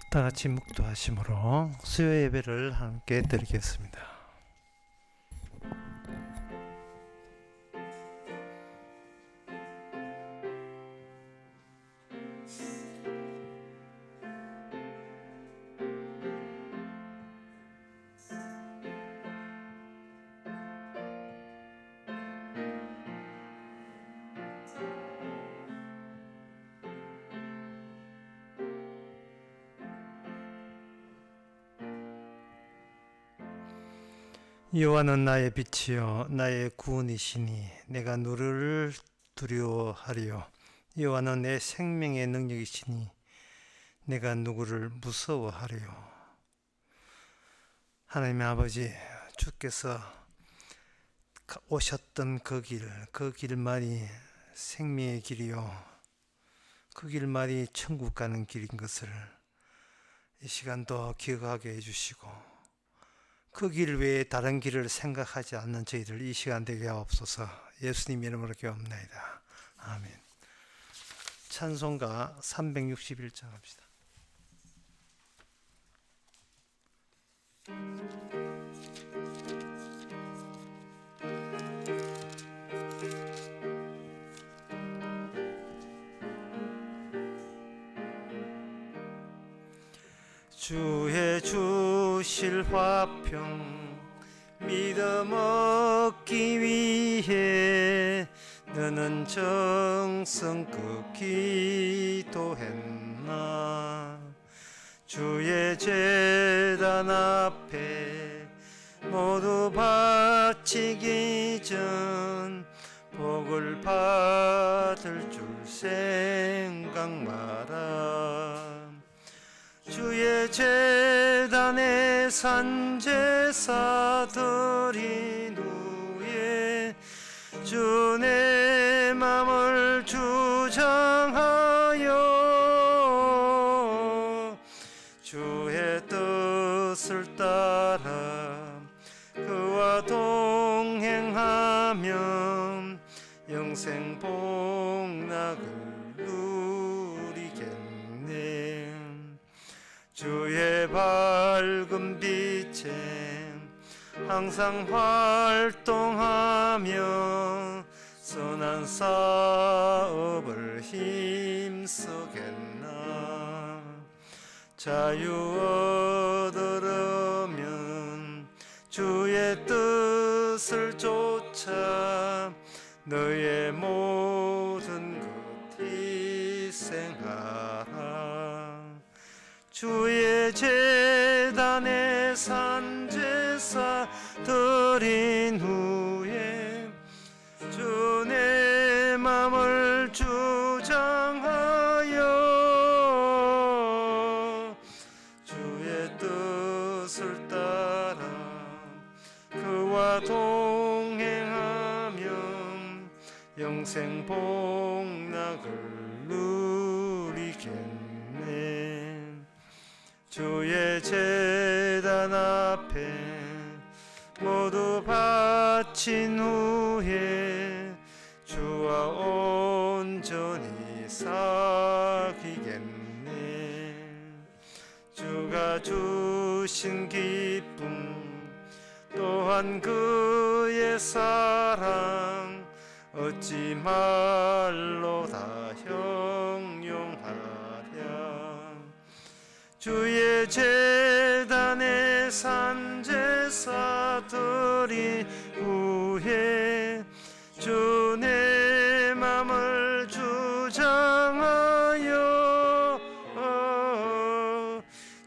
다 같이 묵도하심으로 수요 예배를 함께 드리겠습니다. 여호와는 나의 빛이요 나의 구원이시니 내가 누구를 두려워하리요. 여호와는 내 생명의 능력이시니 내가 누구를 무서워하리요. 하나님의 아버지, 주께서 오셨던 그 길만이 생명의 길이요 그 길만이 천국 가는 길인 것을 이 시간도 기억하게 해주시고, 그 길 외에 다른 길을 생각하지 않는 저희들 이 시간 되게 하옵소서. 예수님 이름으로 기도합니다. 아멘. 찬송가 361장 합시다. 주의 주실 화평 믿음 얻기 위해 너는 정성껏 기도했나. 주의 제단 앞에 모두 바치기 전 복을 받을 줄 생각 마라. 주의 제단에 산제사 드린 후에 주 내 맘을 주장하여 주의 뜻을 따라 그와 동행하면 영생 복락을 누리겠네. 주의 밝은 빛에 항상 활동하며 선한 사업을 힘쓰겠나. 자유 얻으려면 주의 뜻을 쫓아 너의 모든 것 희생하라. 주의 제단에 산제사 드린 후에 주 내 맘을 주장하여 주의 뜻을 따라 그와 동행하면 영생 복락을 누리겠네. 주의 제단 앞에 모두 바친 후에 주와 온전히 사귀겠네. 주가 주신 기쁨 또한 그의 사랑 어찌 말로 다 형용하랴. 주의 제단에 산제사 드린 후에 주 내 맘을 주장하여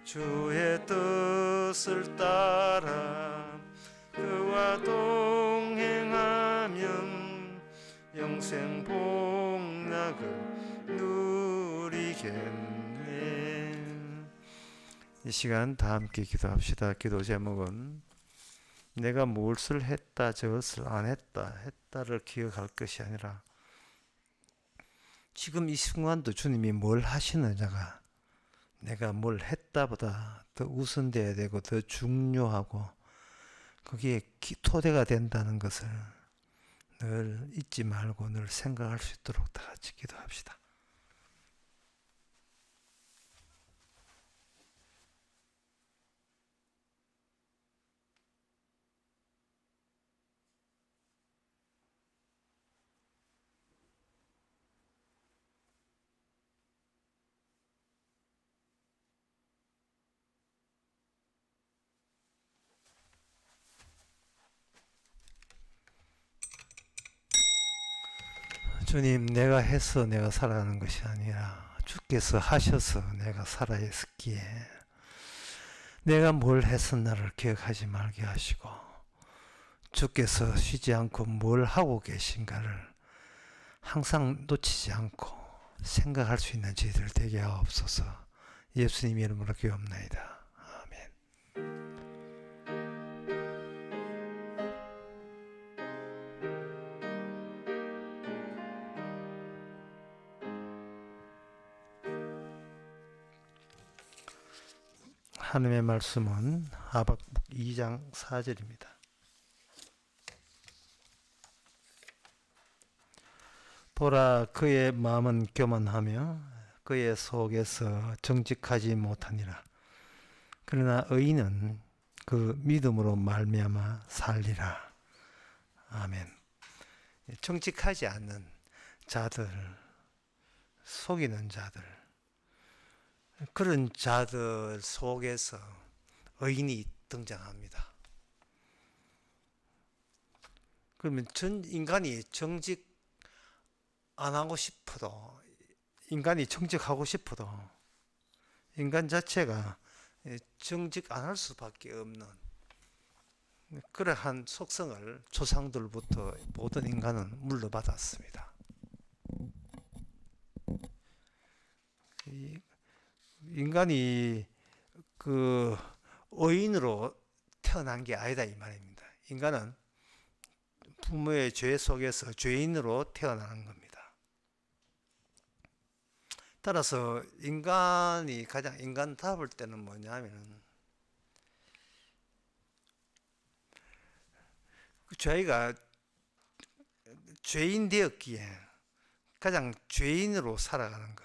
주의 뜻을 따라 그와 동행하면 영생 복락을 누리겠네. 이 시간 다 함께 기도합시다. 기도 제목은 내가 무엇을 했다 저것을 안 했다 했다를 기억할 것이 아니라 지금 이 순간도 주님이 뭘 하시느냐가 내가 뭘 했다보다 더 우선되어야 되고 더 중요하고 거기에 토대가 된다는 것을 늘 잊지 말고 늘 생각할 수 있도록 다 같이 기도합시다. 주님, 내가 해서 내가 살아가는 것이 아니라 주께서 하셔서 내가 살아있었기에 내가 뭘 했었나를 기억하지 말게 하시고 주께서 쉬지 않고 뭘 하고 계신가를 항상 놓치지 않고 생각할 수 있는 저희들 되게 하옵소서. 예수님 이름으로 기도합나이다. 아멘. 하나님의 말씀은 하박국 2장 4절입니다. 보라, 그의 마음은 교만하며 그의 속에서 정직하지 못하니라. 그러나 의인은 그 믿음으로 말미암아 살리라. 아멘. 정직하지 않는 자들, 속이는 자들, 그런 자들 속에서 의인이 등장합니다. 그러면 전 인간이 정직 안 하고 싶어도, 인간이 정직하고 싶어도 인간 자체가 정직 안 할 수밖에 없는 그러한 속성을 조상들부터 모든 인간은 물려받았습니다. 인간이 그 의인으로 태어난 게 아니다 이 말입니다. 인간은 부모의 죄 속에서 죄인으로 태어나는 겁니다. 따라서 인간이 가장 인간답을 때는 뭐냐면 저희가 죄인 되었기에 가장 죄인으로 살아가는 것,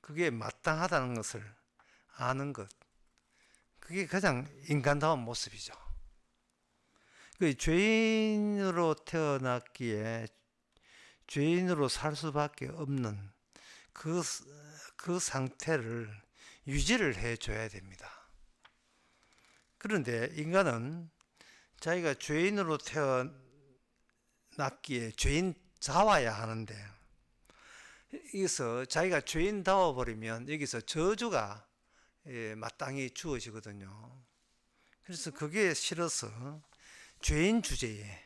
그게 마땅하다는 것을 아는 것, 그게 가장 인간다운 모습이죠. 그 죄인으로 태어났기에 죄인으로 살 수밖에 없는 그 상태를 유지를 해줘야 됩니다. 그런데 인간은 자기가 죄인으로 태어났기에 죄인다워야 하는데, 여기서 자기가 죄인다워 버리면 여기서 저주가 마땅히 주어지거든요. 그래서 그게 싫어서 죄인 주제에,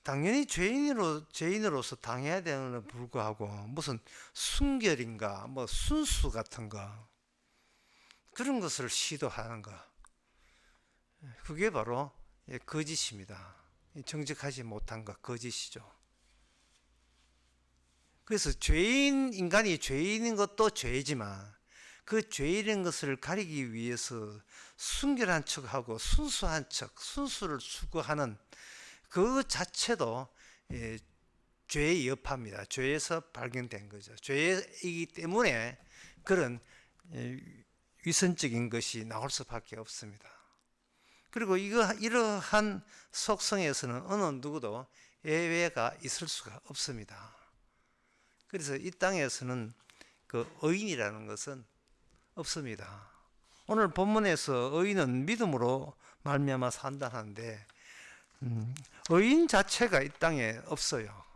당연히 죄인으로서 당해야 되는 데 불구하고 무슨 순결인가 뭐 순수 같은 거, 그런 것을 시도하는 거, 그게 바로 거짓입니다. 정직하지 못한 것, 거짓이죠. 그래서 인간이 죄인인 것도 죄지만 그 죄인인 것을 가리기 위해서 순결한 척하고 순수한 척, 순수를 추구하는 그 자체도 죄의 여파입니다. 죄에서 발견된 거죠. 죄이기 때문에 그런 위선적인 것이 나올 수밖에 없습니다. 그리고 이러한 속성에서는 어느 누구도 예외가 있을 수가 없습니다. 그래서 이 땅에서는 그 의인이라는 것은 없습니다. 오늘 본문에서 의인은 믿음으로 말미암아 산다는데 의인 자체가 이 땅에 없어요.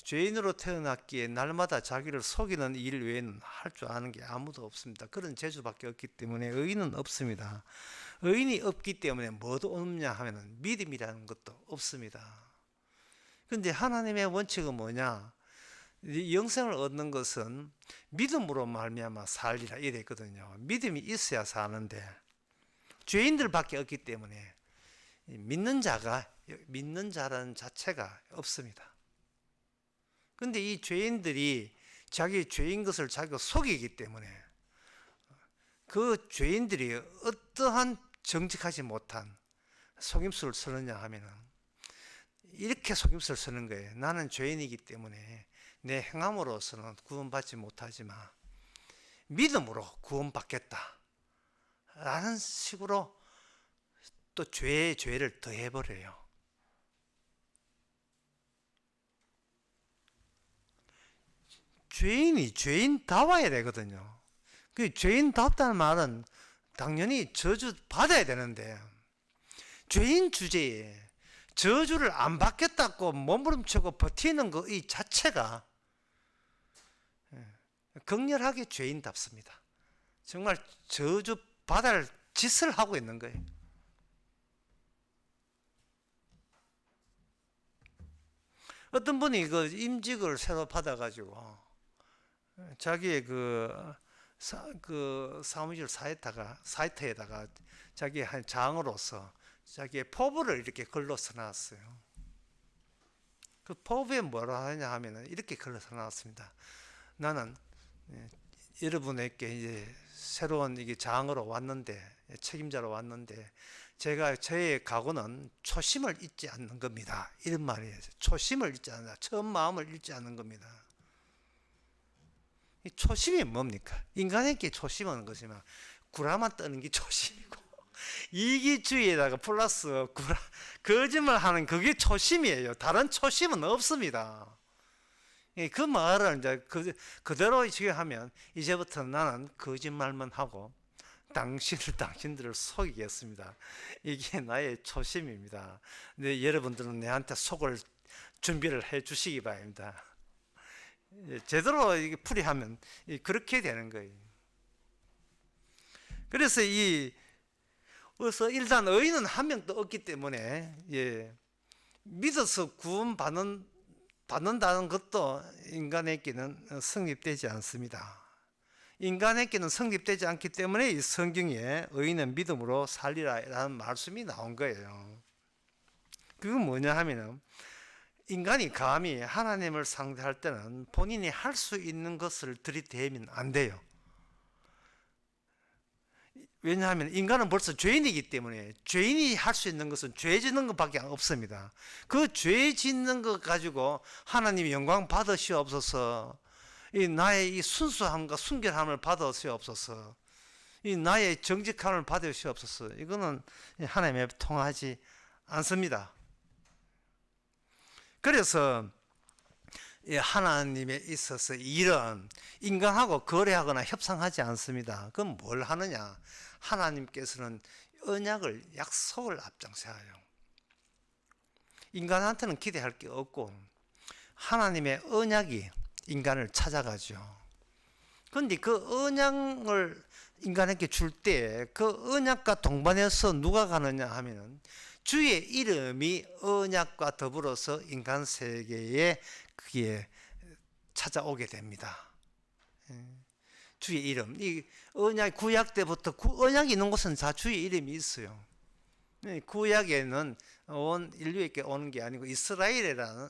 죄인으로 태어났기에 날마다 자기를 속이는 일 외에는 할 줄 아는 게 아무도 없습니다. 그런 재주밖에 없기 때문에 의인은 없습니다. 의인이 없기 때문에 뭐도 없냐 하면 믿음이라는 것도 없습니다. 그런데 하나님의 원칙은 뭐냐? 영생을 얻는 것은 믿음으로 말미암아 살리라 이래 있거든요. 믿음이 있어야 사는데 죄인들밖에 없기 때문에 믿는 자라는 자체가 없습니다. 그런데 이 죄인들이 자기 죄인 것을 자기가 속이기 때문에 그 죄인들이 어떠한 정직하지 못한 속임수를 쓰느냐 하면은 이렇게 속임수를 쓰는 거예요. 나는 죄인이기 때문에 내 행함으로서는 구원받지 못하지만 믿음으로 구원받겠다 라는 식으로 또 죄에 죄를 더해버려요. 죄인이 죄인다워야 되거든요. 그 죄인답다는 말은 당연히 저주 받아야 되는데 죄인 주제에 저주를 안 받겠다고 몸부림치고 버티는 그 이 자체가 극렬하게 죄인답습니다. 정말 저주 받을 짓을 하고 있는 거예요. 어떤 분이 그 임직을 새로 받아가지고 자기의 그 사무실 사이트에다가 자기의 한 장으로서 자기의 포부를 이렇게 글로써 놨어요. 그 포부에 뭐라 하냐 하면은 이렇게 글로써 놨습니다. 나는 여러분에게 이제 새로운 이게 장으로 왔는데, 책임자로 왔는데, 저의 각오는 초심을 잊지 않는 겁니다. 이런 말이에요. 초심을 잊지 않는다. 처음 마음을 잊지 않는 겁니다. 이 초심이 뭡니까? 인간에게 초심은 것이면 구라만 떠는 게 초심이고, 이기주의에다가 플러스 거짓말 하는 그게 초심이에요. 다른 초심은 없습니다. 그 말을 이제 그대로 지금 하면 이제부터 나는 거짓말만 하고 당신들을 속이겠습니다. 이게 나의 초심입니다. 근데 여러분들은 내한테 속을 준비를 해 주시기 바랍니다. 제대로 이게 풀이하면 그렇게 되는 거예요. 그래서 그래서 일단 의인은 한 명도 없기 때문에 믿어서 구원 받는다는 것도 인간에게는 성립되지 않습니다. 인간에게는 성립되지 않기 때문에 이 성경에 의인은 믿음으로 살리라라는 말씀이 나온 거예요. 그건 뭐냐 하면은 인간이 감히 하나님을 상대할 때는 본인이 할 수 있는 것을 들이대면 안 돼요. 왜냐하면 인간은 벌써 죄인이기 때문에 죄인이 할 수 있는 것은 죄 짓는 것밖에 없습니다. 그 죄 짓는 것 가지고 하나님이 영광 받으시옵소서, 나의 이 순수함과 순결함을 받으시옵소서, 나의 정직함을 받으시옵소서, 이거는 하나님에 통하지 않습니다. 그래서 하나님에 있어서 일은 인간하고 거래하거나 협상하지 않습니다. 그럼 뭘 하느냐? 하나님께서는 언약을, 약속을 앞장서요. 인간한테는 기대할 게 없고 하나님의 언약이 인간을 찾아가죠. 그런데 그 언약을 인간에게 줄 때 그 언약과 동반해서 누가 가느냐 하면은 주의 이름이 언약과 더불어서 인간 세계에 그게 찾아오게 됩니다. 주의 이름, 이 언약, 구약 때부터 언약이 있는 곳은 다 주의 이름이 있어요. 구약에는 온 인류에게 오는 게 아니고 이스라엘이라는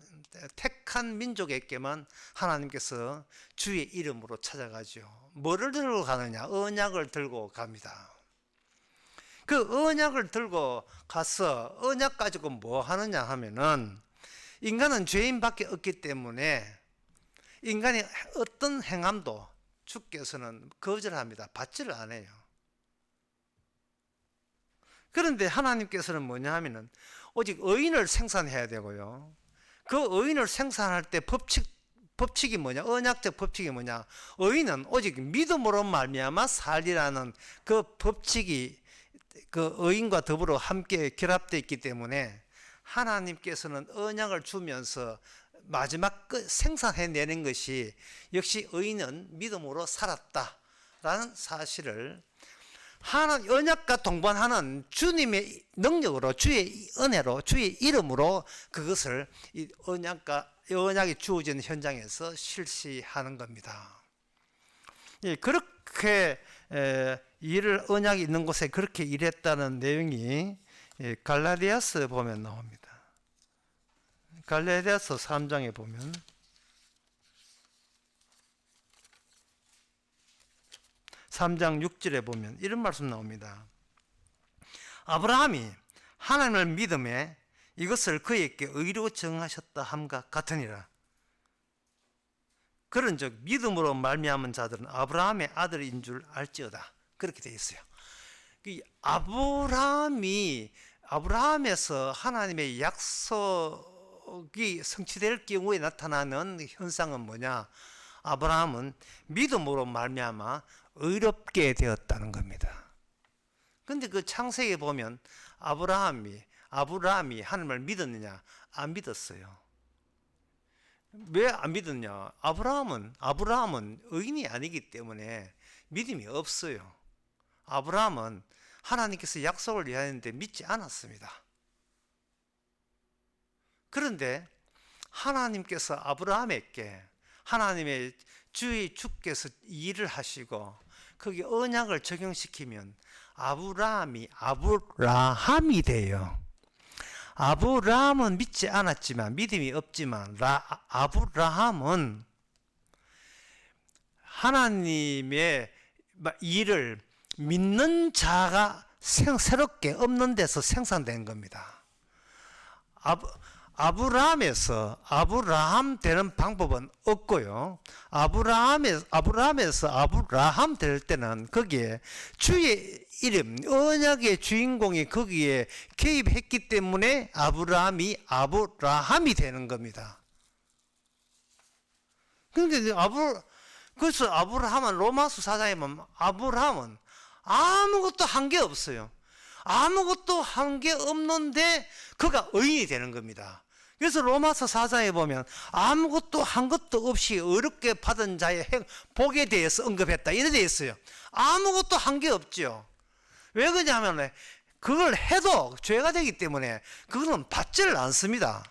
택한 민족에게만 하나님께서 주의 이름으로 찾아가죠. 뭐를 들고 가느냐? 언약을 들고 갑니다. 그 언약을 들고 가서 언약 가지고 뭐 하느냐 하면은 인간은 죄인밖에 없기 때문에 인간이 어떤 행함도 주께서는 거절합니다. 받지를 않아요. 그런데 하나님께서는 뭐냐 하면은 오직 의인을 생산해야 되고요. 그 의인을 생산할 때 법칙이 뭐냐? 언약적 법칙이 뭐냐? 의인은 오직 믿음으로 말미암아 살리라는 그 법칙이 그 의인과 더불어 함께 결합되어 있기 때문에 하나님께서는 언약을 주면서 마지막 생산해내는 것이 역시 의인은 믿음으로 살았다라는 사실을 언약과 동반하는 주님의 능력으로, 주의 은혜로, 주의 이름으로 그것을 이 언약이 주어지는 현장에서 실시하는 겁니다. 그렇게 언약이 있는 곳에 그렇게 일했다는 내용이 갈라디아서 보면 나옵니다. 갈라디아서 3장에 보면 3장 6절에 보면 이런 말씀 나옵니다. 아브라함이 하나님을 믿음에 이것을 그에게 의로 정하셨다 함과 같으니라. 그런즉 믿음으로 말미암은 자들은 아브라함의 아들인 줄 알지어다. 그렇게 되어 있어요. 아브라함에서 하나님의 약속이 성취될 경우에 나타나는 현상은 뭐냐? 아브라함은 믿음으로 말미암아 의롭게 되었다는 겁니다. 그런데 그 창세기에 보면 아브라함이 아브라함이 하나님을 믿었느냐? 안 믿었어요. 왜 안 믿었냐? 아브라함은 의인이 아니기 때문에 믿음이 없어요. 아브라함은 하나님께서 약속을 이해하는데 믿지 않았습니다. 그런데 하나님께서 아브라함에게 하나님의 주께서 일을 하시고 거기 언약을 적용시키면 아브라함이 돼요. 아브라함은 믿지 않았지만, 믿음이 없지만 아브라함은 하나님의 일을 믿는 자가 새롭게 없는 데서 생산된 겁니다. 아브라함 되는 방법은 없고요. 아브라함에서 아브라함 될 때는 거기에 주의 이름, 언약의 주인공이 거기에 개입했기 때문에 아브라함이 되는 겁니다. 그래서 아브라함은 로마서 4장에 보면 아브라함은 아무것도 한 게 없어요. 아무것도 한 게 없는데 그가 의인이 되는 겁니다. 그래서 로마서 4장에 보면 아무것도 한 것도 없이 어렵게 받은 자의 복에 대해서 언급했다 이래 돼 있어요. 아무것도 한 게 없죠. 왜 그러냐면 그걸 해도 죄가 되기 때문에 그거는 받지를 않습니다.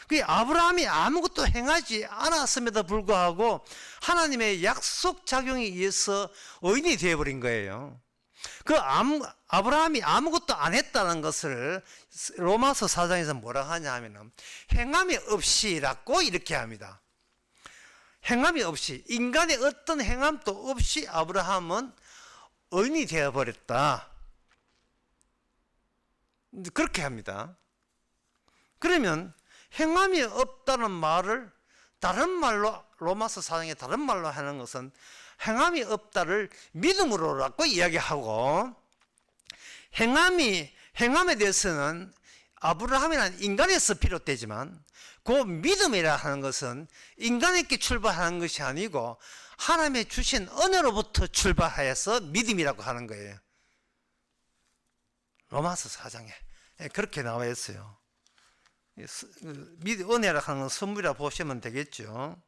그 아브라함이 아무것도 행하지 않았음에도 불구하고 하나님의 약속 작용에 의해서 의인이 되어버린 거예요. 아브라함이 아무것도 안 했다는 것을 로마서 4장에서 뭐라 하냐 하면은 행함이 없이라고 이렇게 합니다. 행함이 없이, 인간의 어떤 행함도 없이 아브라함은 의인이 되어버렸다. 그렇게 합니다. 그러면 행함이 없다는 말을 다른 말로, 로마서 4장에 다른 말로 하는 것은 행함이 없다를 믿음으로라고 이야기하고, 행함에 대해서는 아브라함이라는 인간에서 비롯되지만 그 믿음이라 하는 것은 인간에게 출발하는 것이 아니고 하나님의 주신 은혜로부터 출발하여서 믿음이라고 하는 거예요. 로마서 4장에 그렇게 나와 있어요. 은혜라 하는 건 선물이라 보시면 되겠죠.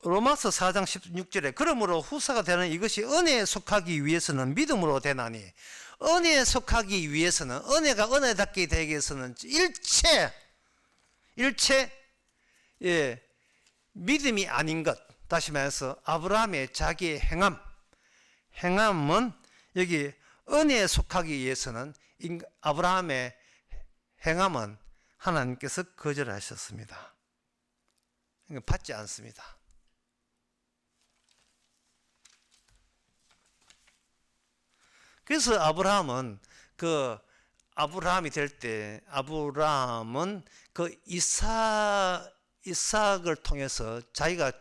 로마서 4장 16절에 그러므로 후사가 되는 이것이 은혜에 속하기 위해서는 믿음으로 되나니, 은혜에 속하기 위해서는, 은혜가 은혜답게 되기 위해서는 일체 믿음이 아닌 것, 다시 말해서 아브라함의 자기의 행함은 여기 은혜에 속하기 위해서는 아브라함의 행함은 하나님께서 거절하셨습니다. 받지 않습니다. 그래서 아브라함이 될 때 아브라함은 그 이삭을 통해서 자기가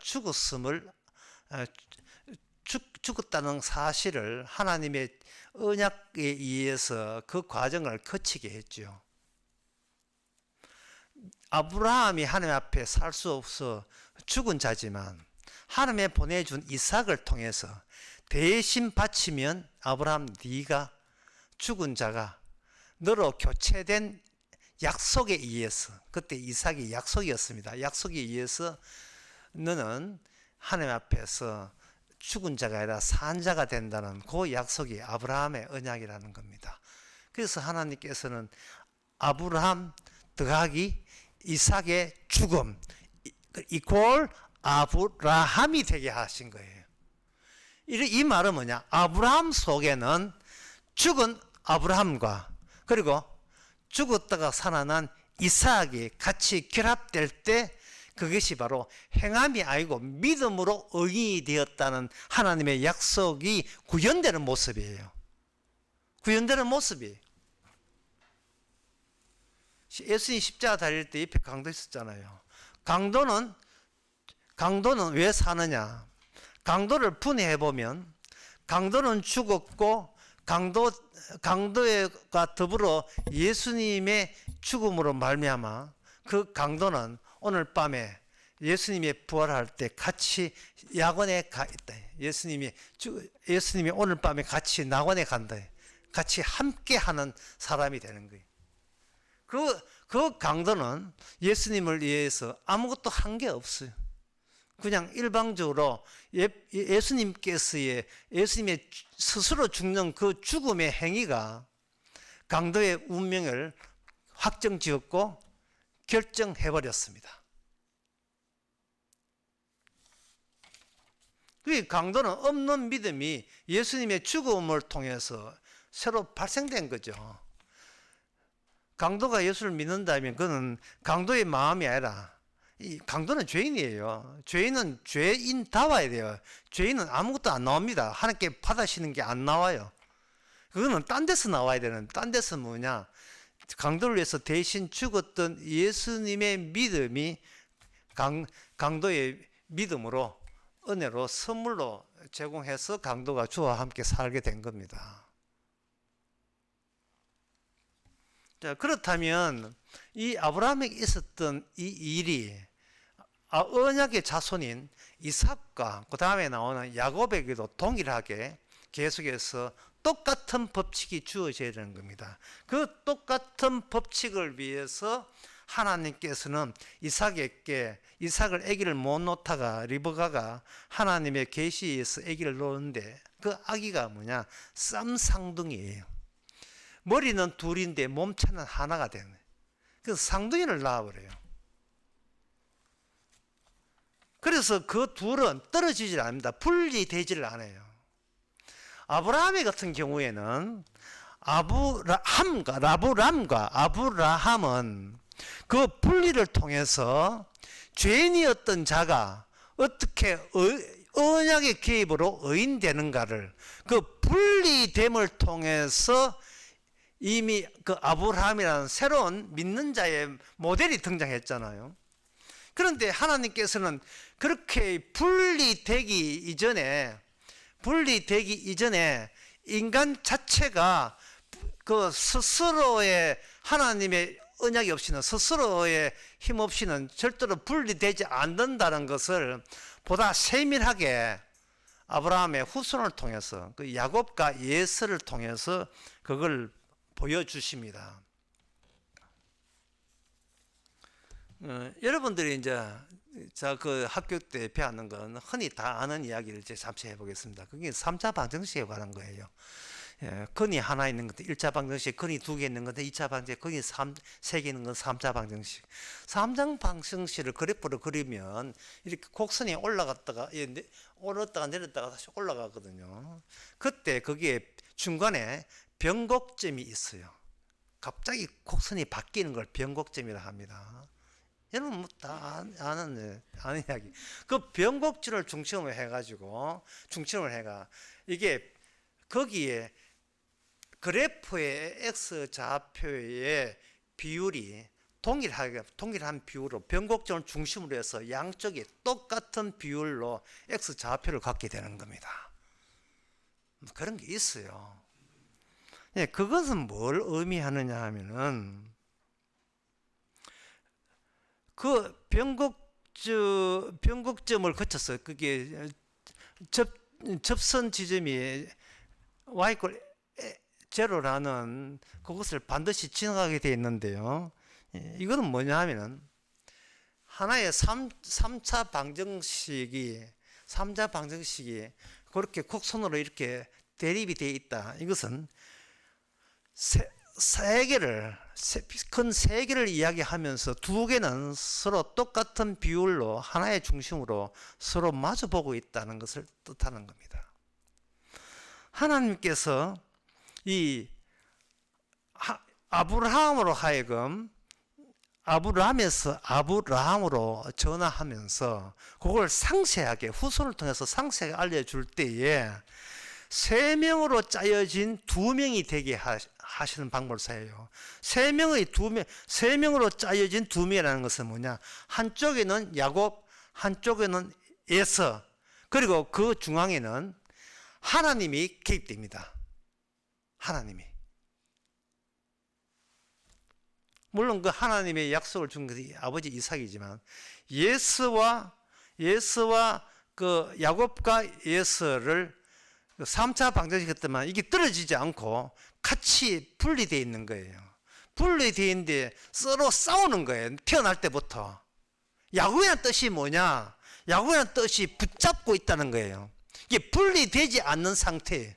죽었다는 사실을 하나님의 언약에 의해서 그 과정을 거치게 했죠. 아브라함이 하나님 앞에 살 수 없어 죽은 자지만 하나님이 보내준 이삭을 통해서 대신 바치면 아브라함, 네가 죽은 자가 너로 교체된 약속에 의해서, 그때 이삭이 약속이었습니다. 약속에 의해서 너는 하나님 앞에서 죽은 자가 아니라 산 자가 된다는 그 약속이 아브라함의 언약이라는 겁니다. 그래서 하나님께서는 아브라함 더하기 이삭의 죽음 이퀄 아브라함이 되게 하신 거예요. 이 말은 뭐냐? 아브라함 속에는 죽은 아브라함과 그리고 죽었다가 살아난 이삭이 같이 결합될 때 그것이 바로 행함이 아니고 믿음으로 의인이 되었다는 하나님의 약속이 구현되는 모습이에요. 구현되는 모습이. 예수님 십자가 달릴 때 옆에 강도 있었잖아요. 강도는 왜 사느냐? 강도를 분해해 보면 강도는 죽었고 강도가 더불어 예수님의 죽음으로 말미암아 그 강도는 오늘 밤에 예수님이 부활할 때 같이 야권에 가 있다. 예수님이 오늘 밤에 같이 낙원에 간다. 같이 함께 하는 사람이 되는 거예요. 그 강도는 예수님을 위해서 아무것도 한 게 없어요. 그냥 일방적으로 예수님의 스스로 죽는 그 죽음의 행위가 강도의 운명을 확정지었고 결정해버렸습니다. 그 강도는 없는 믿음이 예수님의 죽음을 통해서 새로 발생된 거죠. 강도가 예수를 믿는다면 그는 강도의 마음이 아니라, 이 강도는 죄인이에요. 죄인은 죄인다워야 돼요. 죄인은 아무것도 안 나옵니다. 하나님께 받으시는 게 안 나와요. 그거는 딴 데서 나와야 되는, 딴 데서 뭐냐, 강도를 위해서 대신 죽었던 예수님의 믿음이 강도의 믿음으로, 은혜로, 선물로 제공해서 강도가 주와 함께 살게 된 겁니다. 자, 그렇다면 이 아브라함에게 있었던 이 일이 언약의 자손인 이삭과 그 다음에 나오는 야곱에게도 동일하게 계속해서 똑같은 법칙이 주어져야 되는 겁니다. 그 똑같은 법칙을 위해서 하나님께서는 이삭을 아기를 못 놓다가 리브가가 하나님의 계시에서 아기를 놓는데, 그 아기가 뭐냐, 쌈상둥이에요. 머리는 둘인데 몸체는 하나가 되네. 그 쌍둥이를 낳아버려요. 그래서 그 둘은 떨어지질 않습니다. 분리되지를 않아요. 아브라함의 같은 경우에는 라브람과 아브라함은 그 분리를 통해서 죄인이었던 자가 어떻게 언약의 개입으로 의인되는가를, 그 분리됨을 통해서 이미 그 아브라함이라는 새로운 믿는 자의 모델이 등장했잖아요. 그런데 하나님께서는 그렇게 분리되기 이전에 인간 자체가 그 스스로의 하나님의 언약이 없이는, 스스로의 힘 없이는 절대로 분리되지 않는다는 것을 보다 세밀하게 아브라함의 후손을 통해서, 그 야곱과 예서를 통해서 그걸 보여주십니다. 여러분들이 이제 그 학교 때 배웠는 건 흔히 다 아는 이야기를 이제 잠시 해보겠습니다. 그게 3차 방정식에 관한 거예요. 근이 하나 있는 것도 1차 방정식, 근이 2개 있는 건데 2차 방정식, 근이 3개 있는 건 3차 방정식. 3차 방정식을 그래프로 그리면 이렇게 곡선이 올라갔다가 내렸다가 다시 올라가거든요. 그때 거기에 중간에 변곡점이 있어요. 갑자기 곡선이 바뀌는 걸 변곡점이라 합니다. 여러분 뭐 다 아는 이야기. 그 변곡점을 중심으로 해가 이게 거기에 그래프의 x 좌표의 비율이 동일한 비율로 변곡점을 중심으로 해서 양쪽이 똑같은 비율로 x 좌표를 갖게 되는 겁니다. 그런 게 있어요. 예, 그것은 뭘 의미하느냐 하면은, 그 변곡점을 거쳐서 그게 접선 지점이 y 제로라는 그것을 반드시 지나가게 되어 있는데요. 이거는 뭐냐 하면은 하나의 3차 방정식이 그렇게 곡선으로 이렇게 대립이 되어 있다. 이것은 큰 세 개를 이야기하면서 두 개는 서로 똑같은 비율로 하나의 중심으로 서로 마주보고 있다는 것을 뜻하는 겁니다. 하나님께서 이 아브라함으로 하여금 아브라함에서 아브라함으로 전화하면서 그걸 상세하게 후손을 통해서 상세하게 알려줄 때에 3명으로 짜여진 2명이 되게 하시는 방법을 사용해요. 3명으로 짜여진 2명이라는 것은 뭐냐? 한쪽에는 야곱, 한쪽에는 에서, 그리고 그 중앙에는 하나님이 개입됩니다. 하나님이. 물론 그 하나님의 약속을 준 것이 아버지 이삭이지만 예수와 그 야곱과 에서를 3차 방정식 했더만 이게 떨어지지 않고 같이 분리되어 있는 거예요. 분리되어 있는데 서로 싸우는 거예요. 태어날 때부터. 야곱이라는 뜻이 뭐냐? 야곱이라는 뜻이 붙잡고 있다는 거예요. 이게 분리되지 않는 상태예요.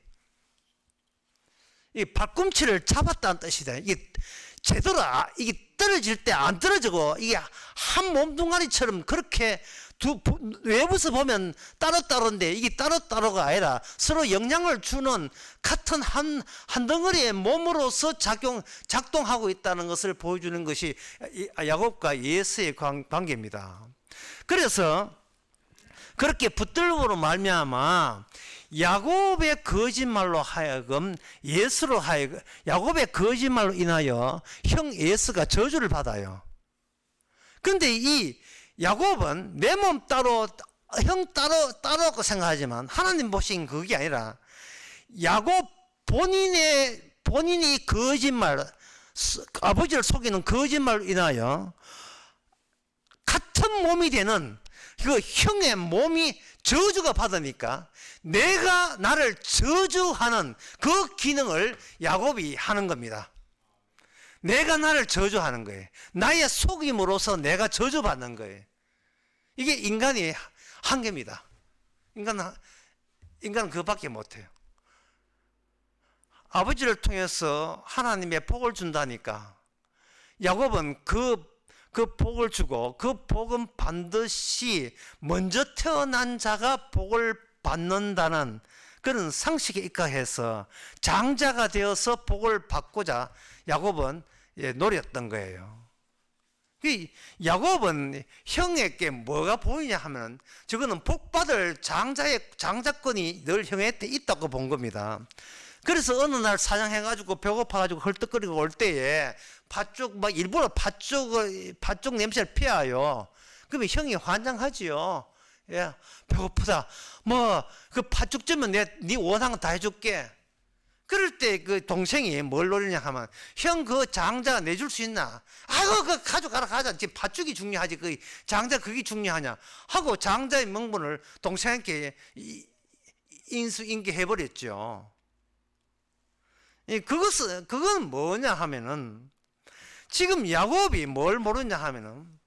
이 발꿈치를 잡았다는 뜻이다. 이게 제대로 이게 떨어질 때 안 떨어지고 이게 한 몸뚱아리처럼 그렇게 외부에서 보면 따로따로인데 이게 따로따로가 아니라 서로 영향을 주는 같은 한 덩어리의 몸으로서 작동하고 있다는 것을 보여주는 것이 야곱과 에서의 관계입니다. 그래서 그렇게 붙들므로 말미암아 야곱의 거짓말로 하여금 에서로 하여금 야곱의 거짓말로 인하여 형 에서가 저주를 받아요. 그런데 이 야곱은 내 몸 따로 형 따로고 생각하지만 하나님 보신 그게 아니라 야곱 본인이 거짓말, 아버지를 속이는 거짓말로 인하여 같은 몸이 되는 그 형의 몸이 저주가 받으니까 내가 나를 저주하는 그 기능을 야곱이 하는 겁니다. 내가 나를 저주하는 거예요. 나의 속임으로써 내가 저주받는 거예요. 이게 인간의 한계입니다. 인간은 그것밖에 못해요. 아버지를 통해서 하나님의 복을 준다니까 야곱은 그 복을 주고 그 복은 반드시 먼저 태어난 자가 복을 받는다는 그런 상식에 입각해서 장자가 되어서 복을 받고자 야곱은 노렸던 거예요. 야곱은 형에게 뭐가 보이냐 하면 저거는 복받을 장자권이 늘 형한테 있다고 본 겁니다. 그래서 어느 날 사냥해가지고 배고파가지고 헐떡거리고 올 때에 팥죽 막 일부러 팥죽 냄새를 피하요. 그러면 형이 환장하지요. 예, 배고프다. 뭐 그 팥죽 주면 네 원하는 거 다 해줄게. 그럴 때 그 동생이 뭘 노리냐 하면 형 그 장자 내줄 수 있나? 아이고 그 가져가라 가자. 지금 팥죽이 중요하지 그 장자 그게 중요하냐? 하고 장자의 명분을 동생에게 인수인계 해버렸죠. 그건 뭐냐 하면은 지금 야곱이 뭘 모르냐 하면은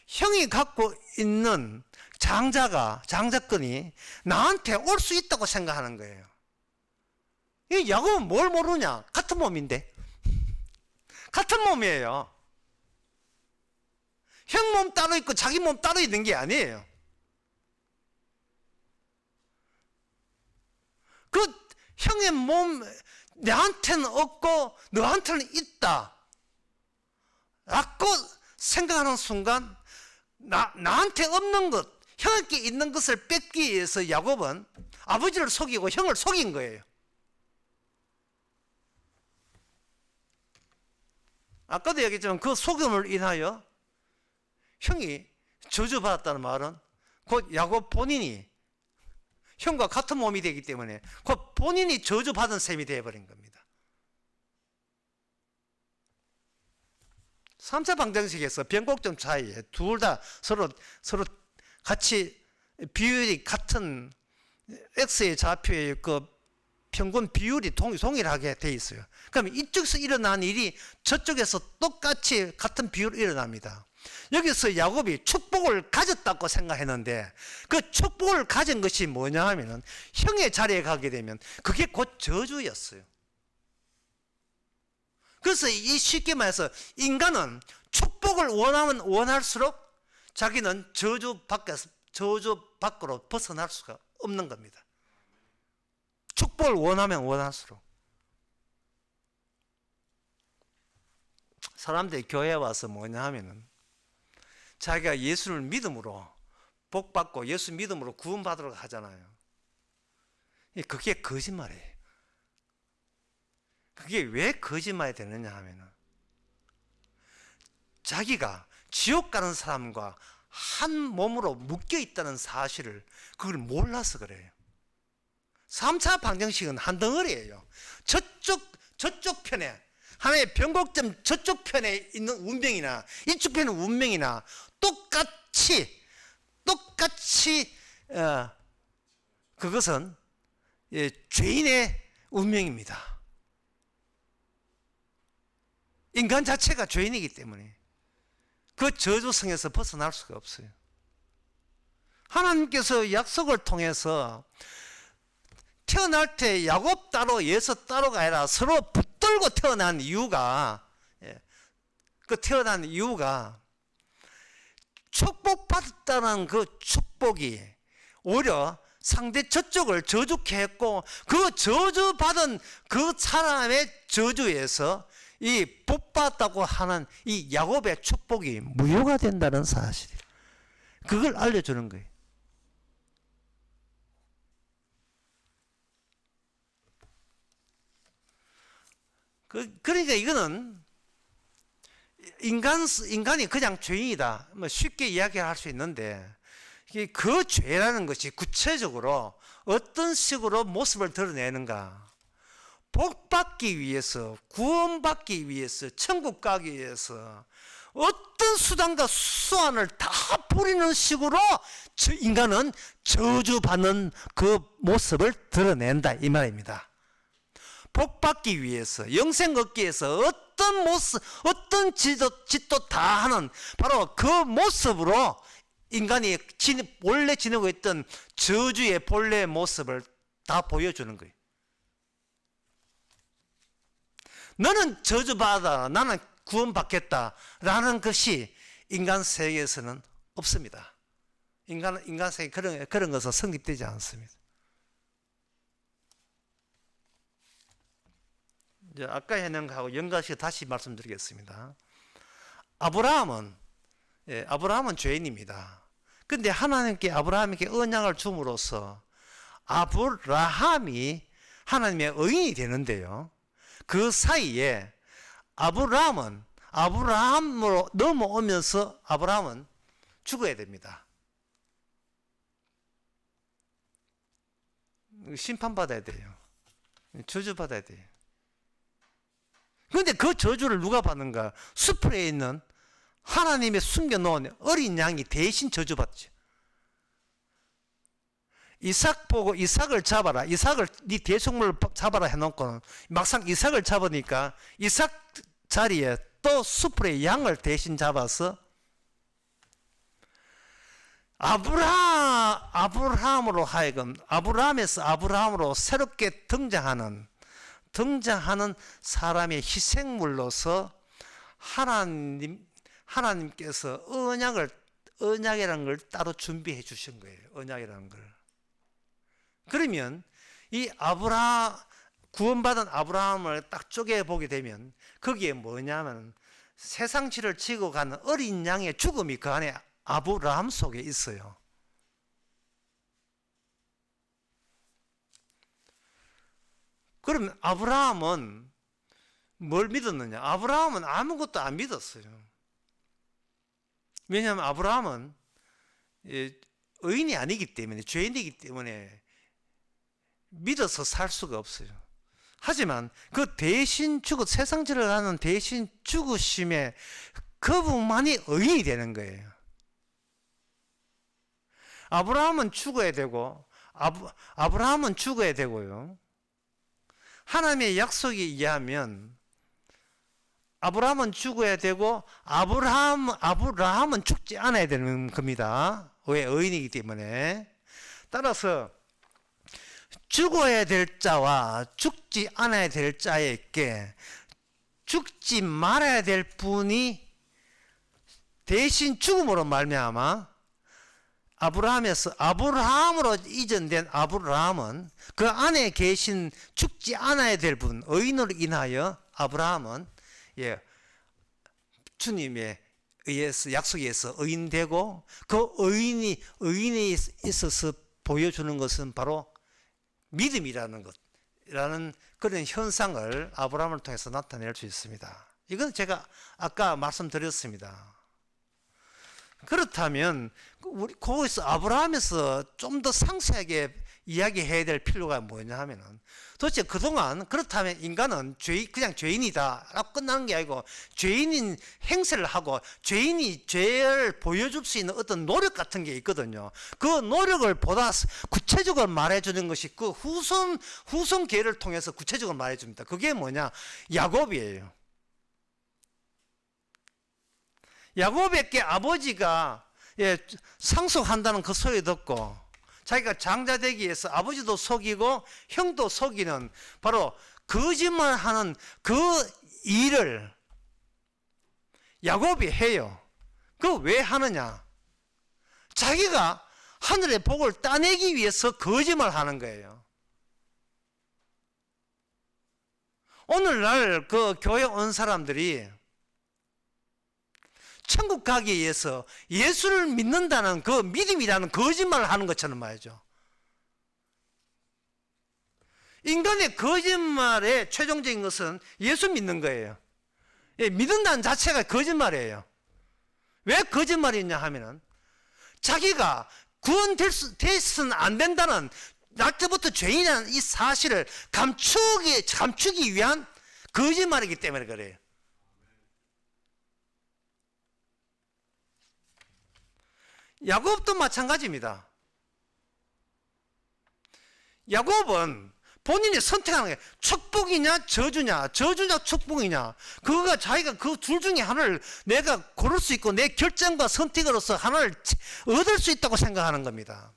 형이 갖고 있는 장자권이 나한테 올 수 있다고 생각하는 거예요. 이 야곱은 뭘 모르냐? 같은 몸인데. 같은 몸이에요. 형 몸 따로 있고 자기 몸 따로 있는 게 아니에요. 그 형의 몸 내한테는 없고 너한테는 있다 라고 생각하는 순간 나한테 없는 것, 형에게 있는 것을 뺏기 위해서 야곱은 아버지를 속이고 형을 속인 거예요. 아까도 얘기했지만 그 속임을 인하여 형이 저주받았다는 말은 곧 야곱 본인이 형과 같은 몸이 되기 때문에 곧 본인이 저주받은 셈이 되어버린 겁니다. 3차 방정식에서 변곡점 사이에 둘 다 서로 같이 비율이 같은 x의 좌표의 그 평균 비율이 동일하게 돼 있어요. 그러면 이쪽에서 일어난 일이 저쪽에서 똑같이 같은 비율로 일어납니다. 여기서 야곱이 축복을 가졌다고 생각했는데 그 축복을 가진 것이 뭐냐 하면은 형의 자리에 가게 되면 그게 곧 저주였어요. 그래서 이 쉽게 말해서 인간은 축복을 원하면 원할수록 자기는 저주 밖으로 벗어날 수가 없는 겁니다. 축복을 원하면 원할수록. 사람들이 교회에 와서 뭐냐 하면은 자기가 예수를 믿음으로 복받고 예수 믿음으로 구원받으러 하잖아요. 그게 거짓말이에요. 그게 왜 거짓말이 되느냐 하면은 자기가 지옥 가는 사람과 한 몸으로 묶여 있다는 사실을 그걸 몰라서 그래요. 3차 방정식은 한 덩어리예요. 저쪽 편에 하나의 변곡점 저쪽 편에 있는 운명이나 이쪽 편의 운명이나 똑같이 그것은 죄인의 운명입니다. 인간 자체가 죄인이기 때문에 그 저주성에서 벗어날 수가 없어요. 하나님께서 약속을 통해서 태어날 때 야곱 따로 예서 따로가 아니라 서로 붙들고 태어난 이유가, 그 태어난 이유가 축복받았다는 그 축복이 오히려 상대 저쪽을 저주케 했고, 그 저주받은 그 사람의 저주에서 이 복받았다고 하는 이 야곱의 축복이 무효가 된다는 사실, 그걸 알려주는 거예요. 그러니까 이거는 인간이 그냥 죄인이다, 뭐 쉽게 이야기할 수 있는데, 그 죄라는 것이 구체적으로 어떤 식으로 모습을 드러내는가, 복받기 위해서, 구원받기 위해서, 천국 가기 위해서 어떤 수단과 수완을 다 부리는 식으로 인간은 저주받는 그 모습을 드러낸다, 이 말입니다. 복받기 위해서, 영생 얻기 위해서 어떤 모습, 어떤 짓도 다 하는 바로 그 모습으로 인간이 원래 지니고 있던 저주의 본래의 모습을 다 보여주는 거예요. 너는 저주받아, 나는 구원받겠다 라는 것이 인간 세계에서는 없습니다. 인간 세계 그런 것은 성립되지 않습니다. 이제 아까 했는 거하고 연관시켜 다시 말씀드리겠습니다. 아브라함은 죄인입니다. 근데 하나님께 아브라함에게 언약을 줌으로써 아브라함이 하나님의 의인이 되는데요, 그 사이에 아브라함으로 넘어오면서 아브라함은 죽어야 됩니다. 심판받아야 돼요. 저주받아야 돼요. 그런데 그 저주를 누가 받는가? 수풀에 있는 하나님의 숨겨놓은 어린 양이 대신 저주받죠. 이삭 보고 이삭을 잡아라, 이삭을 네 대속물을 잡아라 해놓고는 막상 이삭을 잡으니까 이삭 자리에 또 수풀의 양을 대신 잡아서 아브라함으로 하여금 아브라함에서 아브라함으로 새롭게 등장하는 사람의 희생물로서 하나님께서 언약이라는 걸 따로 준비해 주신 거예요. 언약이라는 걸. 그러면 이 구원받은 아브라함을 딱 쪼개 보게 되면 거기에 뭐냐면 세상치를 지고 가는 어린 양의 죽음이 그 안에 아브라함 속에 있어요. 그럼 아브라함은 뭘 믿었느냐? 아브라함은 아무것도 안 믿었어요. 왜냐하면 아브라함은 의인이 아니기 때문에, 죄인이기 때문에 믿어서 살 수가 없어요. 하지만 그 대신 세상지를 하는 대신 죽으심에 그분만이 의인이 되는 거예요. 아브라함은 죽어야 되고, 아브라함은 죽어야 되고요. 하나님의 약속에 의하면 아브라함은 죽어야 되고, 아브라함은 죽지 않아야 되는 겁니다. 왜? 의인이기 때문에. 따라서 죽어야 될 자와 죽지 않아야 될 자에게 죽지 말아야 될 분이 대신 죽음으로 말미암아 아브라함으로 이전된 아브라함은 그 안에 계신 죽지 않아야 될 분, 의인으로 인하여 아브라함은 주님의 의해서, 약속에 의해서 의인되고, 그 의인이 있어서 보여주는 것은 바로 믿음이라는 그런 현상을 아브라함을 통해서 나타낼 수 있습니다. 이건 제가 아까 말씀드렸습니다. 그렇다면 거기서 아브라함에서 좀 더 상세하게 이야기해야 될 필요가 뭐냐 하면은, 도대체 그동안 그렇다면 인간은 그냥 죄인이다 라고 끝나는 게 아니고, 죄인인 행세를 하고 죄인이 죄를 보여줄 수 있는 어떤 노력 같은 게 있거든요. 그 노력을 보다 구체적으로 말해주는 것이 그 후손 계를 통해서 구체적으로 말해줍니다. 그게 뭐냐? 야곱이에요. 야곱에게 아버지가 상속한다는 그 소리 듣고 자기가 장자 되기 위해서 아버지도 속이고 형도 속이는 바로 거짓말하는 그 일을 야곱이 해요. 그거 왜 하느냐? 자기가 하늘의 복을 따내기 위해서 거짓말하는 거예요. 오늘날 그 교회 온 사람들이 천국 가기 위해서 예수를 믿는다는 그 믿음이라는 거짓말을 하는 것처럼 말이죠. 인간의 거짓말의 최종적인 것은 예수 믿는 거예요. 믿는다는 자체가 거짓말이에요. 왜 거짓말이냐 하면은 자기가 구원돼서는 안 된다는 날때부터 죄인이라는 이 사실을 감추기 위한 거짓말이기 때문에 그래요. 야곱도 마찬가지입니다. 야곱은 본인이 선택하는 게 축복이냐 저주냐 축복이냐, 그거가 자기가 그 둘 중에 하나를 내가 고를 수 있고 내 결정과 선택으로서 하나를 얻을 수 있다고 생각하는 겁니다.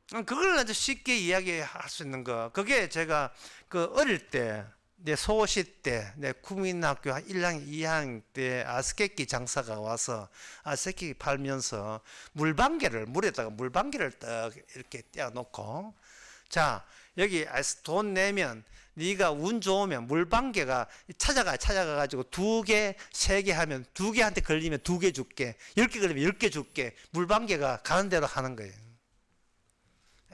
그걸 아주 쉽게 이야기할 수 있는 거, 그게 제가 그 어릴 때 내 소시 때, 내 국민학교 1학년, 2학년 때 아스케키 장사가 와서 아스케키 팔면서 물에다가 물방개를 딱 이렇게 떼어놓고, 자, 여기 돈 내면 네가 운 좋으면 물방개가 찾아가가지고 2개, 3개 하면 2개한테 걸리면 2개 줄게, 10개 걸리면 10개 줄게, 물방개가 가는 대로 하는 거예요.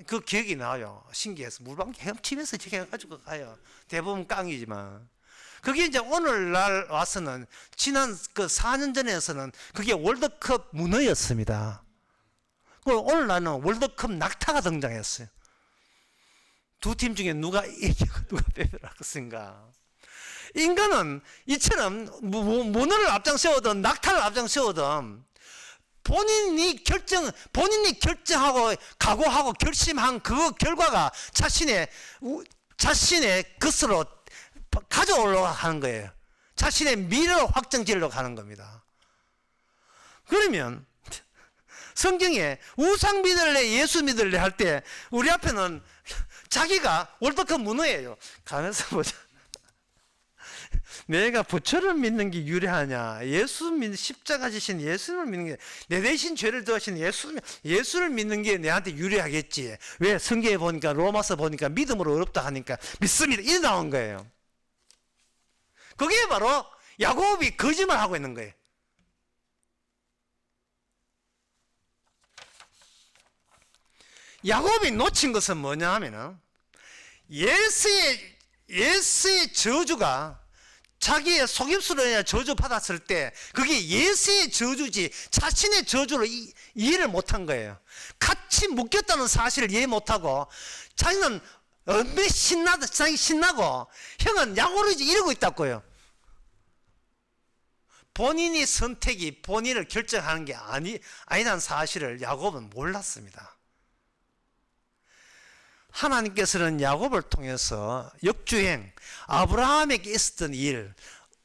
그 기억이 나요. 신기해서 물방개 헤엄치면서 저렇게 해가지고 가요. 대부분 깡이지만. 그게 이제 오늘날 와서는, 지난 그 4년 전에서는 그게 월드컵 문어였습니다. 오늘날은 월드컵 낙타가 등장했어요. 두 팀 중에 누가 이기고 누가 패배를 하겠습니까? 인간은 이처럼 문어를 앞장세우든 낙타를 앞장세우든 본인이 결정하고 각오하고 결심한 그 결과가 자신의 것으로 가져오려고 하는 거예요. 자신의 미래로 확정지으려고 하는 겁니다. 그러면 성경에 우상 믿을래 예수 믿을래 할 때 우리 앞에는 자기가 월드컵 문어예요. 가면서 보자. 내가 부처를 믿는 게 유리하냐, 십자가 지신 예수를 믿는 게, 내 대신 죄를 져하신 예수를 믿는 게 내한테 유리하겠지. 왜? 성경에 보니까, 로마서 보니까 믿음으로 어렵다 하니까 믿습니다, 이래 나온 거예요. 그게 바로 야곱이 거짓말하고 있는 거예요. 야곱이 놓친 것은 뭐냐 하면은, 예수의 저주가 자기의 속임수로 인해 저주 받았을 때 그게 예수의 저주지 자신의 저주로 이해를 못한 거예요. 같이 묶였다는 사실을 이해 못하고 자기는 얼마나 신나고 형은 야고르지 이러고 있다고요. 본인이 선택이 본인을 결정하는 게 아니라는 사실을 야곱은 몰랐습니다. 하나님께서는 야곱을 통해서 역주행, 아브라함에게 있었던 일,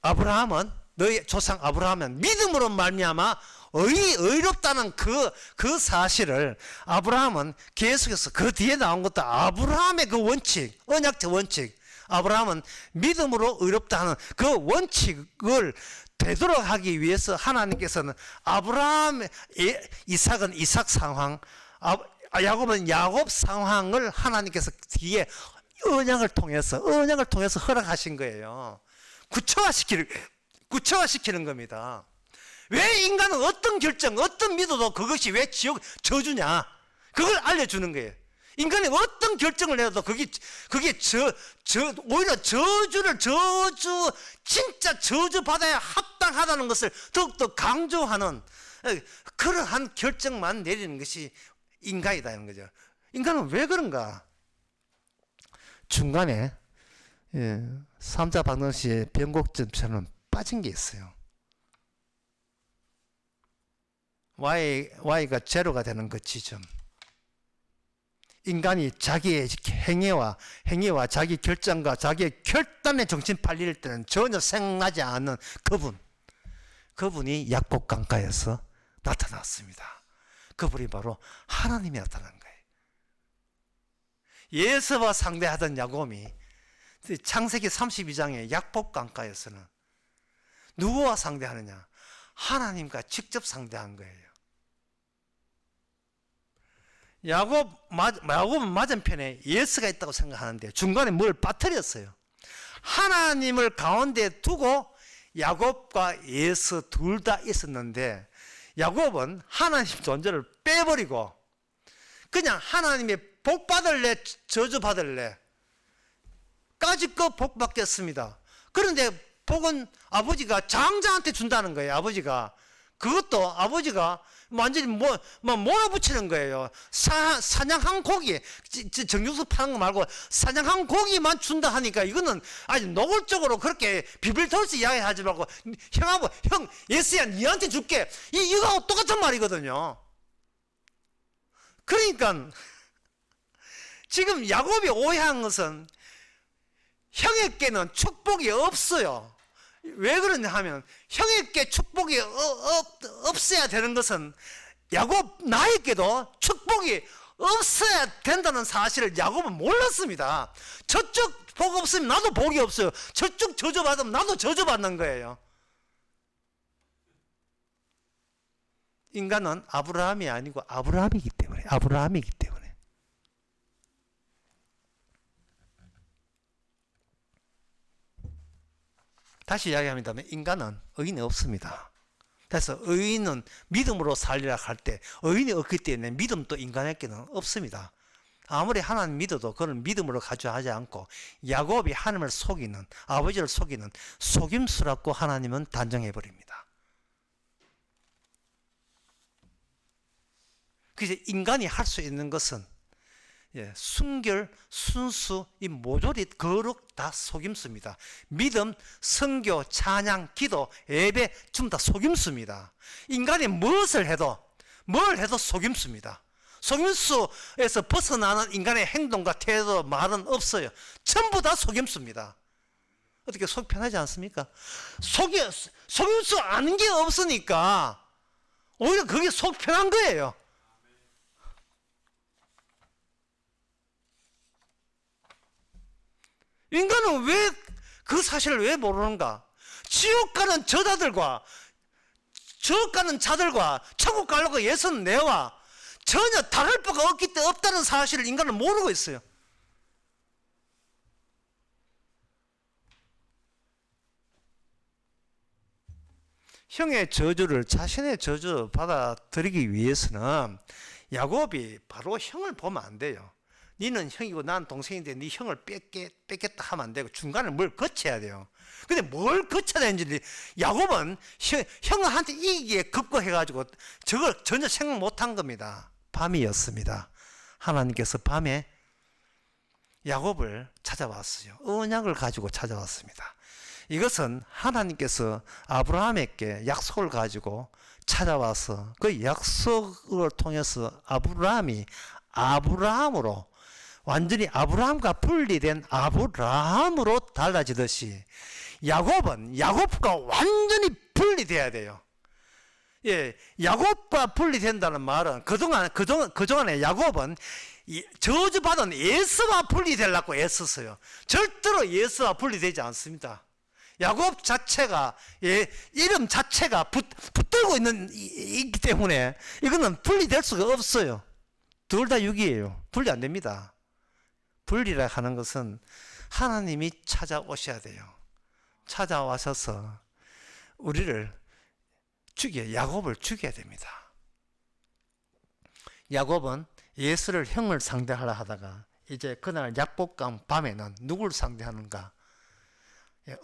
아브라함은 너희 조상 아브라함은 믿음으로 말미암아 의롭다는 그 사실을 아브라함은 계속해서 그 뒤에 나온 것도 아브라함의 그 원칙, 언약적 원칙, 아브라함은 믿음으로 의롭다 하는 그 원칙을 되도록 하기 위해서 하나님께서는 이삭은 이삭 상황, 야곱은 야곱 상황을 하나님께서 뒤에 언약을 통해서 허락하신 거예요. 구체화시키는 겁니다. 왜 인간은 어떤 결정, 어떤 믿어도 그것이 왜 저주냐? 그걸 알려주는 거예요. 인간이 어떤 결정을 내도 그게 오히려 진짜 저주 받아야 합당하다는 것을 더욱더 강조하는 그러한 결정만 내리는 것이 인간이다 이런 거죠. 인간은 왜 그런가? 중간에 삼자 방정식의 변곡점처럼 빠진 게 있어요. y가 제로가 되는 그 지점. 인간이 자기의 행위와 자기 결정과 자기의 결단에 정신 팔릴 때는 전혀 생각나지 않는 그분이 약복강가에서 나타났습니다. 그분이 바로 하나님이 나타난 거예요. 예수와 상대하던 야곱이 창세기 32장의 약복강가에서는 누구와 상대하느냐? 하나님과 직접 상대한 거예요. 야곱은 맞은편에 예수가 있다고 생각하는데 중간에 뭘 빠뜨렸어요. 하나님을 가운데 두고 야곱과 예수 둘 다 있었는데 야곱은 하나님 존재를 빼버리고 그냥 하나님의 복 받을래 저주 받을래 까짓거 복 받겠습니다. 그런데 복은 아버지가 장자한테 준다는 거예요. 아버지가 그것도 아버지가 완전히 몰아붙이는 거예요. 사냥한 고기, 정육수 파는 거 말고 사냥한 고기만 준다 하니까 이거는 아주 노골적으로 그렇게 비빌더스 이야기하지 말고 형 예수야 니한테 줄게 이거하고 똑같은 말이거든요. 그러니까 지금 야곱이 오해한 것은 형에게는 축복이 없어요. 왜 그러냐 하면 형에게 축복이 없어야 되는 것은 야곱 나에게도 축복이 없어야 된다는 사실을 야곱은 몰랐습니다. 저쪽 복 없으면 나도 복이 없어요. 저쪽 저주받으면 나도 저주받는 거예요. 인간은 아브라함이 아니고 아브라함이기 때문에 다시 이야기합니다만 인간은 의인이 없습니다. 그래서 의인은 믿음으로 살리라 할 때 의인이 없기 때문에 믿음도 인간에게는 없습니다. 아무리 하나님 믿어도 그걸 믿음으로 가져하지 않고 야곱이 하나님을 속이는 아버지를 속이는 속임수라고 하나님은 단정해버립니다. 그래서 인간이 할 수 있는 것은 순결, 순수, 이 모조리 거룩 다 속임수입니다. 믿음, 선교, 찬양, 기도, 예배 전부 다 속임수입니다. 인간이 뭘 해도 속임수입니다. 속임수에서 벗어나는 인간의 행동과 태도, 말은 없어요. 전부 다 속임수입니다. 어떻게 속 편하지 않습니까? 속임수 아는 게 없으니까 오히려 그게 속 편한 거예요. 인간은 왜 그 사실을 왜 모르는가? 지옥 가는 저자들과 천국 가려고 예선 내와 전혀 다를 바가 없다는 사실을 인간은 모르고 있어요. 형의 저주를 자신의 저주 받아들이기 위해서는 야곱이 바로 형을 보면 안 돼요. 니는 형이고 난 동생인데 네 형을 뺏겠다 하면 안 되고 중간에 뭘 거쳐야 돼요. 근데 뭘 거쳐야 되는지 야곱은 형한테 이기기에 급거해가지고 저걸 전혀 생각 못한 겁니다. 밤이었습니다. 하나님께서 밤에 야곱을 찾아왔어요. 언약을 가지고 찾아왔습니다. 이것은 하나님께서 아브라함에게 약속을 가지고 찾아와서 그 약속을 통해서 아브라함으로 완전히 아브라함과 분리된 아브라함으로 달라지듯이 야곱은 야곱과 완전히 분리돼야 돼요. 야곱과 분리된다는 말은 그동안에 야곱은 저주받은 예수와 분리되려고 애썼어요. 절대로 예수와 분리되지 않습니다. 야곱 자체가 이름 자체가 붙들고 있기 때문에 이거는 분리될 수가 없어요. 둘 다 육이에요. 분리 안 됩니다. 분리라 하는 것은 하나님이 찾아오셔야 돼요. 찾아와셔서 우리를 야곱을 죽여야 됩니다. 야곱은 예수를 형을 상대하려 하다가 이제 그날 약복강 밤에는 누굴 상대하는가?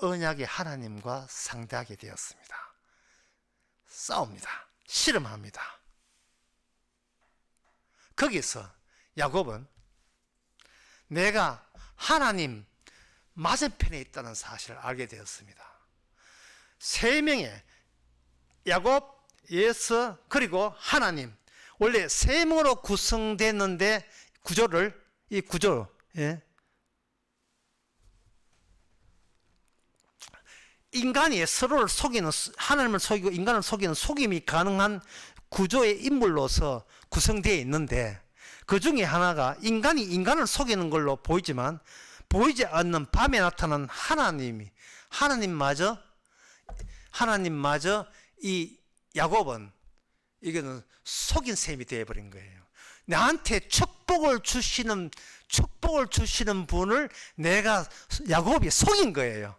언약의 하나님과 상대하게 되었습니다. 싸웁니다. 씨름합니다. 거기서 야곱은 내가 하나님 맞은편에 있다는 사실을 알게 되었습니다. 세 명의 야곱, 예서, 그리고 하나님, 원래 세 명으로 구성됐는데 이 구조, 인간이 서로를 속이는, 하나님을 속이고 인간을 속이는 속임이 가능한 구조의 인물로서 구성되어 있는데, 그 중에 하나가 인간이 인간을 속이는 걸로 보이지만 보이지 않는 밤에 나타난 하나님마저 이 야곱은 이거는 속인 셈이 되어버린 거예요. 나한테 축복을 주시는 분을 내가 야곱이 속인 거예요.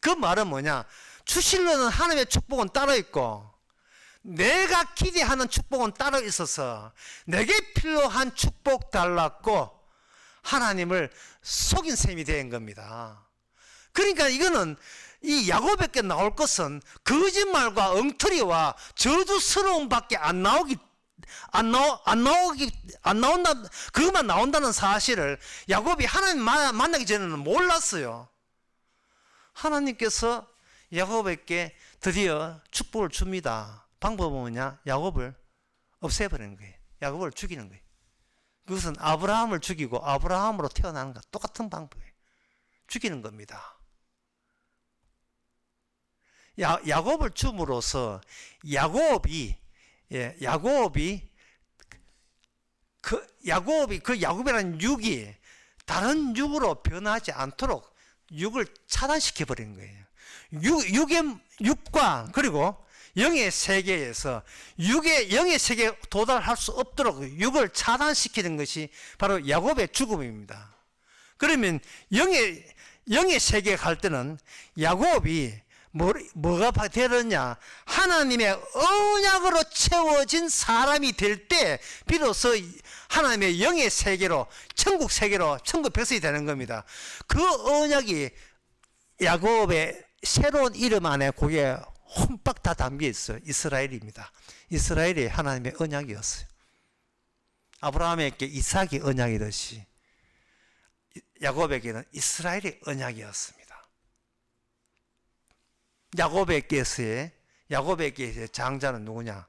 그 말은 뭐냐? 주시려는 하나님의 축복은 따로 있고 내가 기대하는 축복은 따로 있어서 내게 필요한 축복 달랐고 하나님을 속인 셈이 된 겁니다. 그러니까 이거는 이 야곱에게 나올 것은 거짓말과 엉터리와 저주스러움밖에 안 나온다. 그것만 나온다는 사실을 야곱이 하나님 만나기 전에는 몰랐어요. 하나님께서 야곱에게 드디어 축복을 줍니다. 방법은 뭐냐? 야곱을 없애버리는 거예요. 야곱을 죽이는 거예요. 그것은 아브라함을 죽이고 아브라함으로 태어나는 것 똑같은 방법이에요. 죽이는 겁니다. 야곱을 줌으로써 야곱이 야곱이라는 육이 다른 육으로 변하지 않도록 육을 차단시켜 버린 거예요. 육과 그리고 영의 세계에서 영의 세계에 도달할 수 없도록 육을 차단시키는 것이 바로 야곱의 죽음입니다. 그러면 영의 세계에 갈 때는 야곱이 뭐가 되느냐? 하나님의 언약으로 채워진 사람이 될 때 비로소 하나님의 영의 세계로 천국 백성이 되는 겁니다. 그 언약이 야곱의 새로운 이름 안에 거기에 홈박 다 담겨 있어요. 이스라엘입니다. 이스라엘이 하나님의 언약이었어요. 아브라함에게 이삭이 언약이듯이 야곱에게는 이스라엘이 언약이었습니다. 야곱에게서의 장자는 누구냐?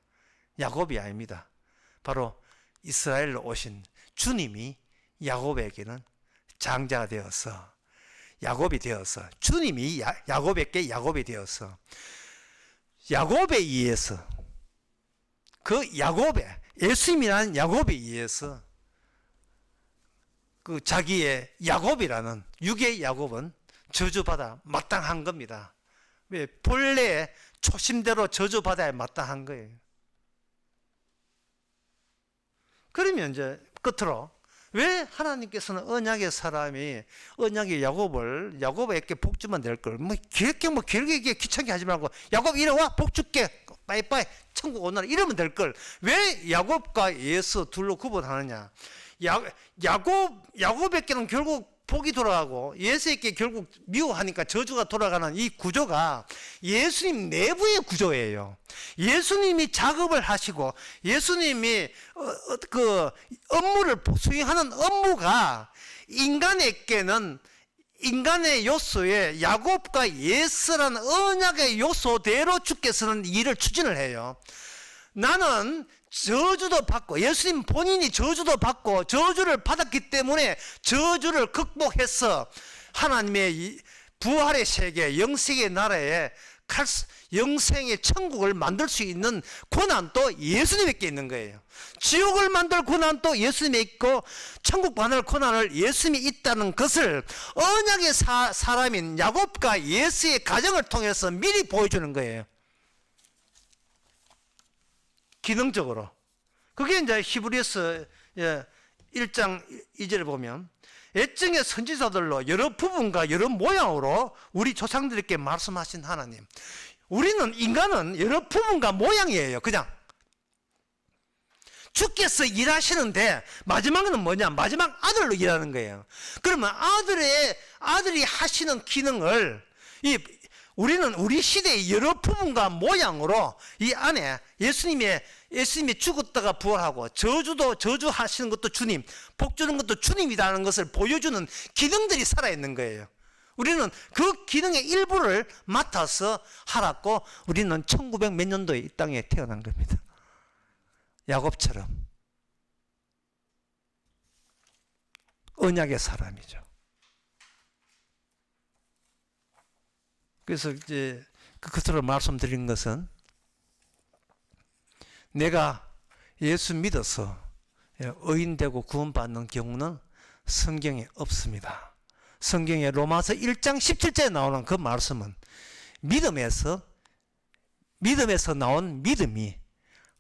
야곱이 아닙니다. 바로 이스라엘로 오신 주님이 야곱에게는 장자가 되어서 주님이 야곱에게 야곱이 되어서 야곱에 의해서 예수님이라는 야곱에 의해서 그 자기의 야곱이라는 육의 야곱은 저주받아 마땅한 겁니다. 왜? 본래 초심대로 저주받아야 마땅한 거예요. 그러면 이제 끝으로 왜 하나님께서는 언약의 야곱에게 복 주면 될 걸 길게 귀찮게 하지 말고 야곱 이리 와 복 줄게 빠이빠이 천국 오너라 이러면 될 걸 왜 야곱과 예수 둘로 구분하느냐? 야곱에게는 결국 복이 돌아가고 예수에게 결국 미워하니까 저주가 돌아가는 이 구조가 예수님 내부의 구조예요. 예수님이 작업을 하시고 예수님이 그 업무를 수행하는 업무가 인간에게는 인간의 요소에 야곱과 예수라는 언약의 요소대로 주께서는 일을 추진을 해요. 나는 저주도 받고 예수님 본인이 저주도 받고 저주를 받았기 때문에 저주를 극복해서 하나님의 부활의 세계 영생의 나라에 영생의 천국을 만들 수 있는 고난도 예수님에게 있는 거예요. 지옥을 만들 고난도 예수님에 있고 천국 만들 고난을 예수님이 있다는 것을 언약의 사람인 야곱과 예수의 가정을 통해서 미리 보여주는 거예요. 기능적으로. 그게 이제 히브리서 1장 2절을 보면 애정의 선지자들로 여러 부분과 여러 모양으로 우리 조상들에게 말씀하신 하나님. 인간은 여러 부분과 모양이에요. 그냥 주께서 일하시는데 마지막은 뭐냐? 마지막 아들로 일하는 거예요. 그러면 아들이 하시는 기능을 우리는 우리 시대의 여러 부분과 모양으로 이 안에 예수님이 죽었다가 부활하고 저주하시는 것도 주님, 복 주는 것도 주님이라는 것을 보여주는 기능들이 살아있는 거예요. 우리는 그 기능의 일부를 맡아서 살았고, 우리는 1900 몇 년도에 이 땅에 태어난 겁니다. 야곱처럼 언약의 사람이죠. 그래서 이제 그것으로 말씀드린 것은, 내가 예수 믿어서 의인되고 구원받는 경우는 성경에 없습니다. 성경에 로마서 1장 17절에 나오는 그 말씀은 믿음에서 나온 믿음이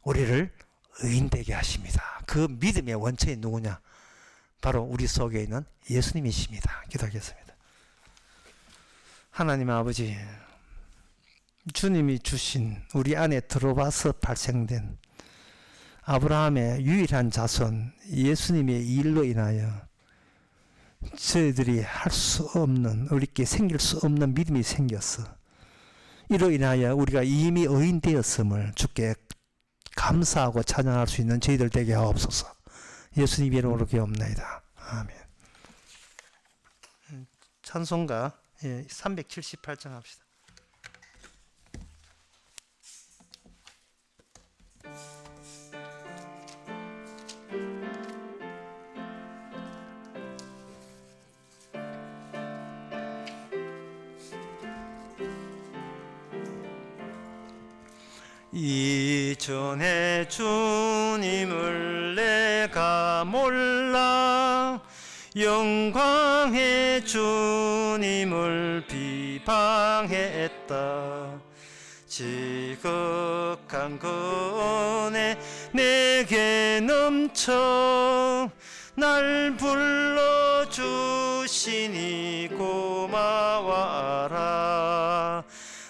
우리를 의인되게 하십니다. 그 믿음의 원천이 누구냐? 바로 우리 속에 있는 예수님이십니다. 기도하겠습니다. 하나님 아버지, 주님이 주신 우리 안에 들어와서 발생된 아브라함의 유일한 자손 예수님의 일로 인하여 저희들이 할 수 없는, 우리께 생길 수 없는 믿음이 생겼어. 이로 인하여 우리가 이미 의인 되었음을 주께 감사하고 찬양할 수 있는 저희들 되게 하옵소서. 예수님 이름으로 기도합니다. 아멘. 찬송가 378장 합시다. 이전에 주님을 내가 몰라 영광의 주님을 비방했다. 지극한 그 은혜 내게 넘쳐 날 불러주시니 고마워라.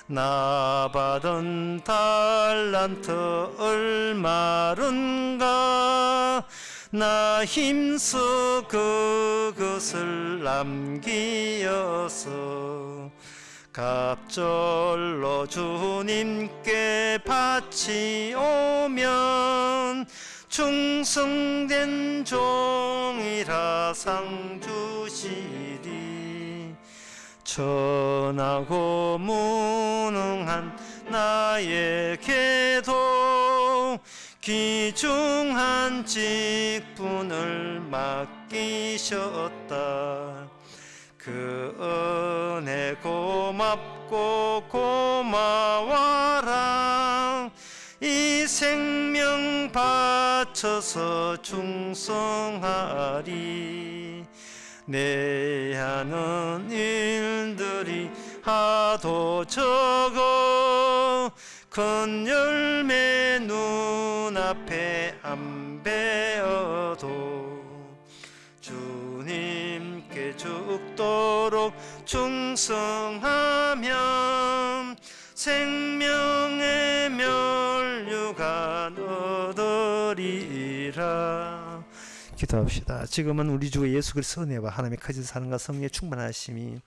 나 받은 달란트 얼마른가 나 힘써 그것을 남기어서 갑절로 주님께 바치오면 충성된 종이라 상 주시리. 천하고 무능한 나에게도 귀중한 직분을 맡기셨다. 그 은혜 고맙고 고마워라. 이 생명 바쳐서 충성하리. 내 하는 일들이 하도 적어 큰 열매 눈앞에 안 베어도 주님께 죽도록 충성하면 생명의 면류관 얻으리라. 기도합시다. 지금은 우리 주 예수 그리스도의 은혜와 하나님의 거짓 사랑과 성령의 충만하심이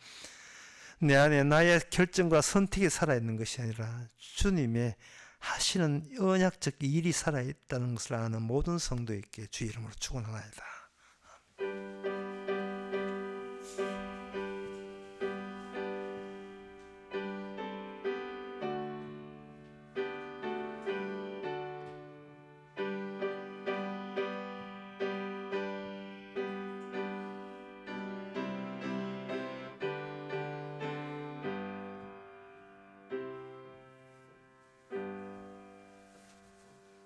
내 안에 나의 결정과 선택이 살아있는 것이 아니라 주님의 하시는 언약적 일이 살아있다는 것을 아는 모든 성도에게 주 이름으로 축원하나이다.